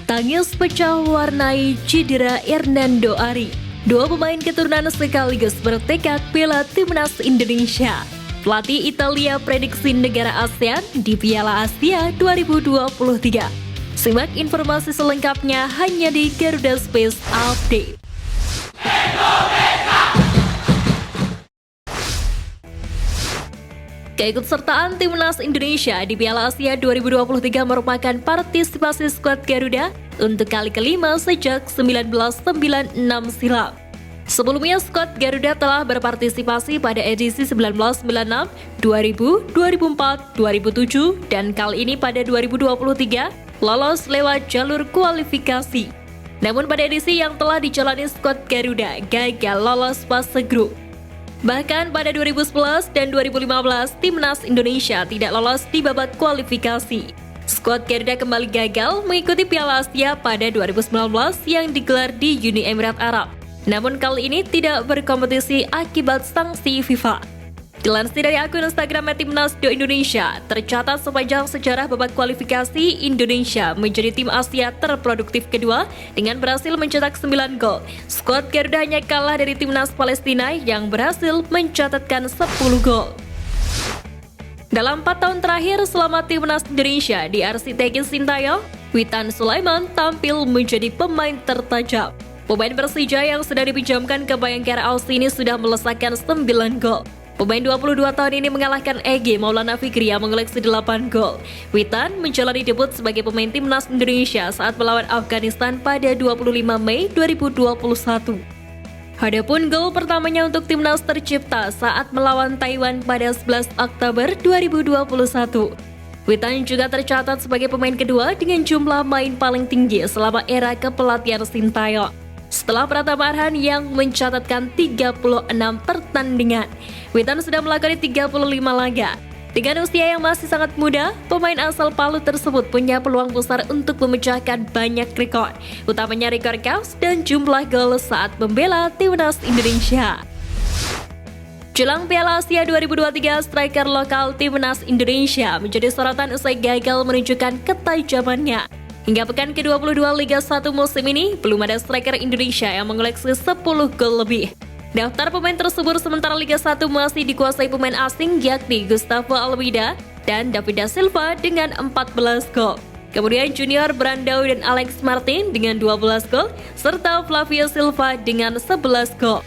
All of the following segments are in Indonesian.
Tangis pecah warnai cedera Hernando Ari. Dua pemain keturunan sekaligus bertekad bela timnas Indonesia. Pelatih Italia prediksi negara ASEAN di Piala Asia 2023. Simak informasi selengkapnya hanya di Garuda Space Update. Keikutsertaan timnas Indonesia di Piala Asia 2023 merupakan partisipasi skuad Garuda untuk kali kelima sejak 1996 silam. Sebelumnya, skuad Garuda telah berpartisipasi pada edisi 1996, 2000, 2004, 2007, dan kali ini pada 2023 lolos lewat jalur kualifikasi. Namun pada edisi yang telah dijalani skuad Garuda gagal lolos fase grup. Bahkan pada 2011 dan 2015, timnas Indonesia tidak lolos di babak kualifikasi. Skuad Garuda kembali gagal mengikuti Piala Asia pada 2019 yang digelar di Uni Emirat Arab. Namun kali ini tidak berkompetisi akibat sanksi FIFA. Dilansir dari akun Instagram @timnas.indonesia, tercatat sepanjang sejarah babak kualifikasi, Indonesia menjadi tim Asia terproduktif kedua dengan berhasil mencetak 9 gol. Skuad Garuda hanya kalah dari timnas Palestina yang berhasil mencatatkan 10 gol. Dalam 4 tahun terakhir selama timnas Indonesia diarsiteki Sintayong, Witan Sulaiman tampil menjadi pemain tertajam. Pemain Persija yang sudah dipinjamkan ke Bayangkara Aussie ini sudah melesakkan 9 gol. Pemain 22 tahun ini mengalahkan Egy Maulana Fikri yang mengoleksi 8 gol. Witan menjalani debut sebagai pemain timnas Indonesia saat melawan Afghanistan pada 25 Mei 2021. Adapun gol pertamanya untuk timnas tercipta saat melawan Taiwan pada 11 Oktober 2021. Witan juga tercatat sebagai pemain kedua dengan jumlah main paling tinggi selama era kepelatihan Sintayong, setelah Pratama Arhan yang mencatatkan 36 pertandingan. Witan sudah melakoni 35 laga. Dengan usia yang masih sangat muda, pemain asal Palu tersebut punya peluang besar untuk memecahkan banyak rekor, utamanya rekor caps dan jumlah gol saat membela timnas Indonesia. Jelang Piala Asia 2023, striker lokal timnas Indonesia menjadi sorotan usai gagal menunjukkan ketajamannya. Hingga pekan ke-22 Liga 1 musim ini, belum ada striker Indonesia yang mengoleksi 10 gol lebih. Daftar pemain tersebut sementara Liga 1 masih dikuasai pemain asing yakni Gustavo Almeida dan David da Silva dengan 14 gol. Kemudian Junior Brandao dan Alex Martin dengan 12 gol, serta Flavio Silva dengan 11 gol.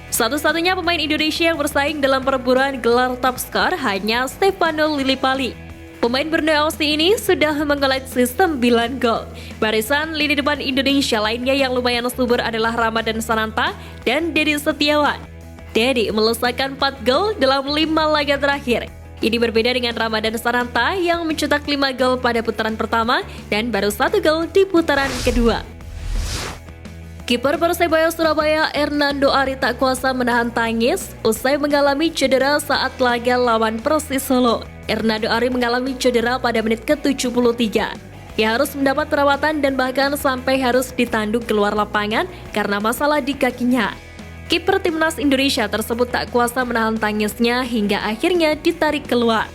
Satu-satunya pemain Indonesia yang bersaing dalam perburuan gelar top skor hanya Stefano Lillipali. Pemain Borneo FC ini sudah mengoleksi 9 gol. Barisan lini depan Indonesia lainnya yang lumayan subur adalah Ramadan Sananta dan Dedi Setiawan. Dedi melesakkan 4 gol dalam 5 laga terakhir. Ini berbeda dengan Ramadan Sananta yang mencetak 5 gol pada putaran pertama dan baru 1 gol di putaran kedua. Kiper Persebaya Surabaya Hernando Ari tak kuasa menahan tangis usai mengalami cedera saat laga lawan Persis Solo. Hernando Ari mengalami cedera pada menit ke-73. Ia harus mendapat perawatan dan bahkan sampai harus ditanduk keluar lapangan karena masalah di kakinya. Kiper timnas Indonesia tersebut tak kuasa menahan tangisnya hingga akhirnya ditarik keluar.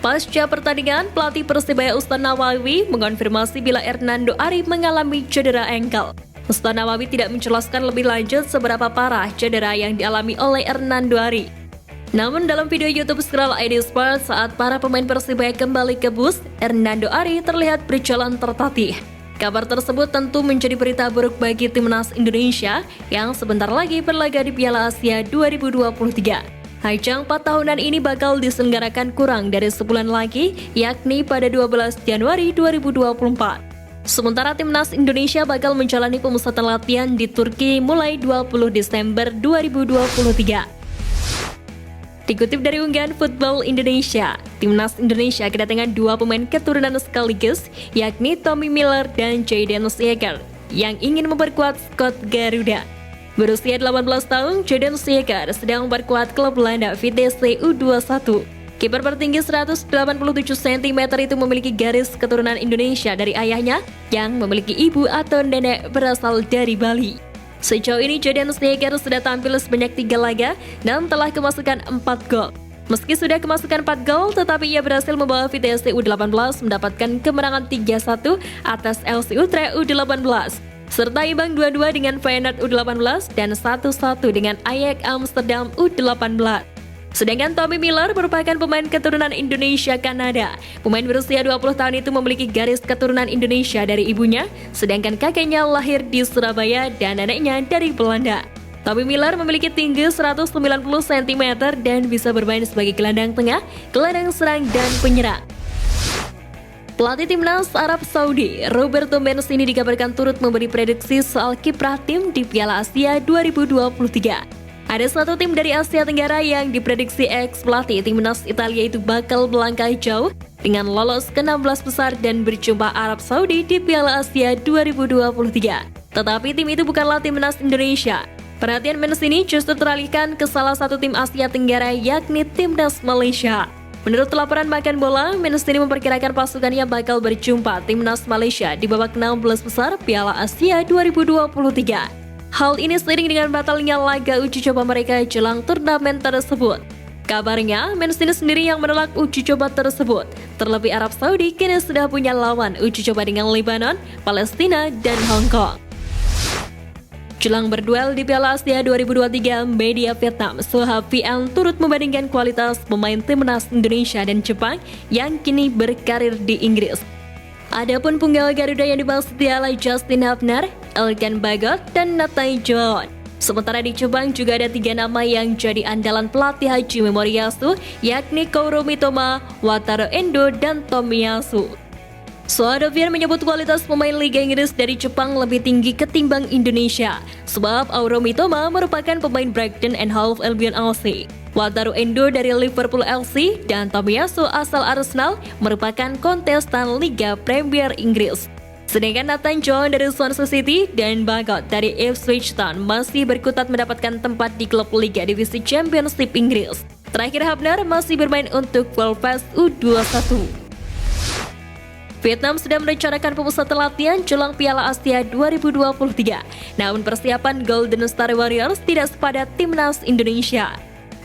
Pasca pertandingan, pelatih Persebaya Ustaz Nawawi mengonfirmasi bila Hernando Ari mengalami cedera ankle. Ustaz Nawawi tidak menjelaskan lebih lanjut seberapa parah cedera yang dialami oleh Hernando Ari. Namun dalam video YouTube Scroll ID Sport saat para pemain Persibaya kembali ke bus, Hernando Ari terlihat berjalan tertatih. Kabar tersebut tentu menjadi berita buruk bagi timnas Indonesia yang sebentar lagi berlaga di Piala Asia 2023. Ajang 4 tahunan ini bakal diselenggarakan kurang dari sebulan lagi, yakni pada 12 Januari 2024. Sementara timnas Indonesia bakal menjalani pemusatan latihan di Turki mulai 20 Desember 2023. Dikutip dari unggahan Football Indonesia, timnas Indonesia kedatangan 2 pemain keturunan sekaligus, yakni Tommy Miller dan Jayden Sieger, yang ingin memperkuat skuad Garuda. Berusia 18 tahun, Jayden Sieger sedang memperkuat klub Belanda Vitesse U21. Kiper bertinggi 187 cm itu memiliki garis keturunan Indonesia dari ayahnya yang memiliki ibu atau nenek berasal dari Bali. Sejauh ini Jayden Sieger sudah tampil sebanyak 3 laga dan telah kemasukan 4 gol. Meski sudah kemasukan 4 gol, tetapi ia berhasil membawa VTC U18 mendapatkan kemenangan 3-1 atas LC Utrecht U18, serta imbang 2-2 dengan Feyenoord U18 dan 1-1 dengan Ajax Amsterdam U18. Sedangkan Tommy Miller merupakan pemain keturunan Indonesia-Kanada. Pemain berusia 20 tahun itu memiliki garis keturunan Indonesia dari ibunya, sedangkan kakeknya lahir di Surabaya dan neneknya dari Belanda. Tommy Miller memiliki tinggi 190 cm dan bisa bermain sebagai gelandang tengah, gelandang serang, dan penyerang. Pelatih timnas Arab Saudi, Roberto Mancini dikabarkan turut memberi prediksi soal kiprah tim di Piala Asia 2023. Ada satu tim dari Asia Tenggara yang diprediksi ex-pelatih timnas Italia itu bakal melangkah jauh dengan lolos ke 16 besar dan berjumpa Arab Saudi di Piala Asia 2023. Tetapi tim itu bukanlah timnas Indonesia. Perhatian Mancini justru teralihkan ke salah satu tim Asia Tenggara, yakni timnas Malaysia. Menurut laporan Makan Bola, Mancini memperkirakan pasukannya bakal berjumpa timnas Malaysia di babak 16 besar Piala Asia 2023. Hal ini seiring dengan batalnya laga uji coba mereka jelang turnamen tersebut. Kabarnya, Mancini sendiri yang menolak uji coba tersebut. Terlebih Arab Saudi kini sudah punya lawan uji coba dengan Lebanon, Palestina, dan Hong Kong. Jelang berduel di Piala Asia 2023, media Vietnam Soha VN turut membandingkan kualitas pemain timnas Indonesia dan Jepang yang kini berkarir di Inggris. Adapun punggawa Garuda yang dibahas adalah Justin Hubner, Elkan Bagot, dan Nathan John. Sementara di Jepang juga ada 3 nama yang jadi andalan pelatih Haji Memoriyasu, yakni Kaoru Mitoma, Wataru Endo, dan Tomiyasu. Sohadovian menyebut kualitas pemain Liga Inggris dari Jepang lebih tinggi ketimbang Indonesia, sebab Kaoru Mitoma merupakan pemain Brighton and Hove Albion FC. Wataru Endo dari Liverpool FC dan Tomiyasu asal Arsenal merupakan kontestan Liga Premier Inggris. Sedangkan Nathan John dari Swansea City dan Bagot dari Ipswich Town masih berkutat mendapatkan tempat di klub Liga Divisi Championship Inggris. Terakhir, Hubner masih bermain untuk Wolves U21. Vietnam sudah merencanakan pemusatan latihan jelang Piala Asia 2023. Namun persiapan Golden Star Warriors tidak sepadat timnas Indonesia.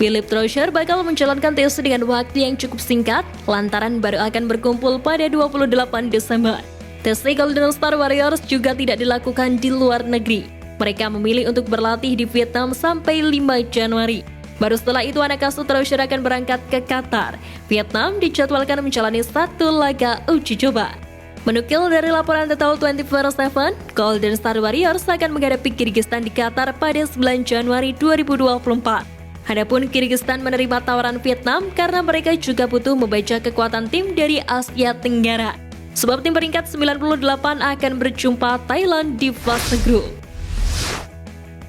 Philip Troscher bakal menjalankan tes dengan waktu yang cukup singkat lantaran baru akan berkumpul pada 28 Desember. Tes Golden Star Warriors juga tidak dilakukan di luar negeri. Mereka memilih untuk berlatih di Vietnam sampai 5 Januari. Baru setelah itu anak asuh Troscher akan berangkat ke Qatar. Vietnam dijadwalkan menjalani 1 laga uji coba. Menukil dari laporan The Toll 24/7, Golden Star Warriors akan menghadapi Kyrgyzstan di Qatar pada 9 Januari 2024. Adapun Kyrgyzstan menerima tawaran Vietnam karena mereka juga butuh membaca kekuatan tim dari Asia Tenggara. Sebab tim peringkat 98 akan berjumpa Thailand di fase grup.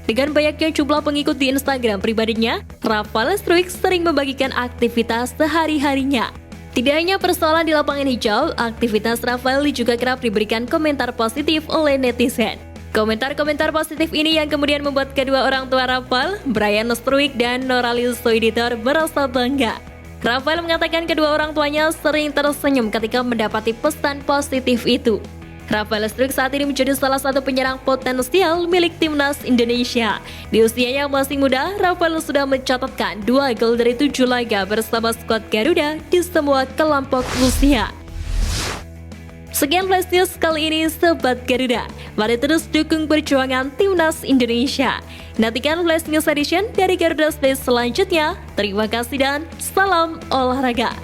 Dengan banyaknya jumlah pengikut di Instagram pribadinya, Rafael Struijk sering membagikan aktivitas sehari-harinya. Tidak hanya persoalan di lapangan hijau, aktivitas Rafael juga kerap diberikan komentar positif oleh netizen. Komentar-komentar positif ini yang kemudian membuat kedua orang tua Rafael, Brian Struijk dan Noralis Soeditor, merasa bangga. Rafael mengatakan kedua orang tuanya sering tersenyum ketika mendapati pesan positif itu. Rafael Struijk saat ini menjadi salah satu penyerang potensial milik timnas Indonesia. Di usianya yang masih muda, Rafael sudah mencatatkan 2 gol dari 7 laga bersama skuad Garuda di semua kelompok usia. Sekian Flash News kali ini Sobat Garuda. Mari terus dukung perjuangan timnas Indonesia. Nantikan Flash News Edition dari Garuda Space selanjutnya. Terima kasih dan salam olahraga.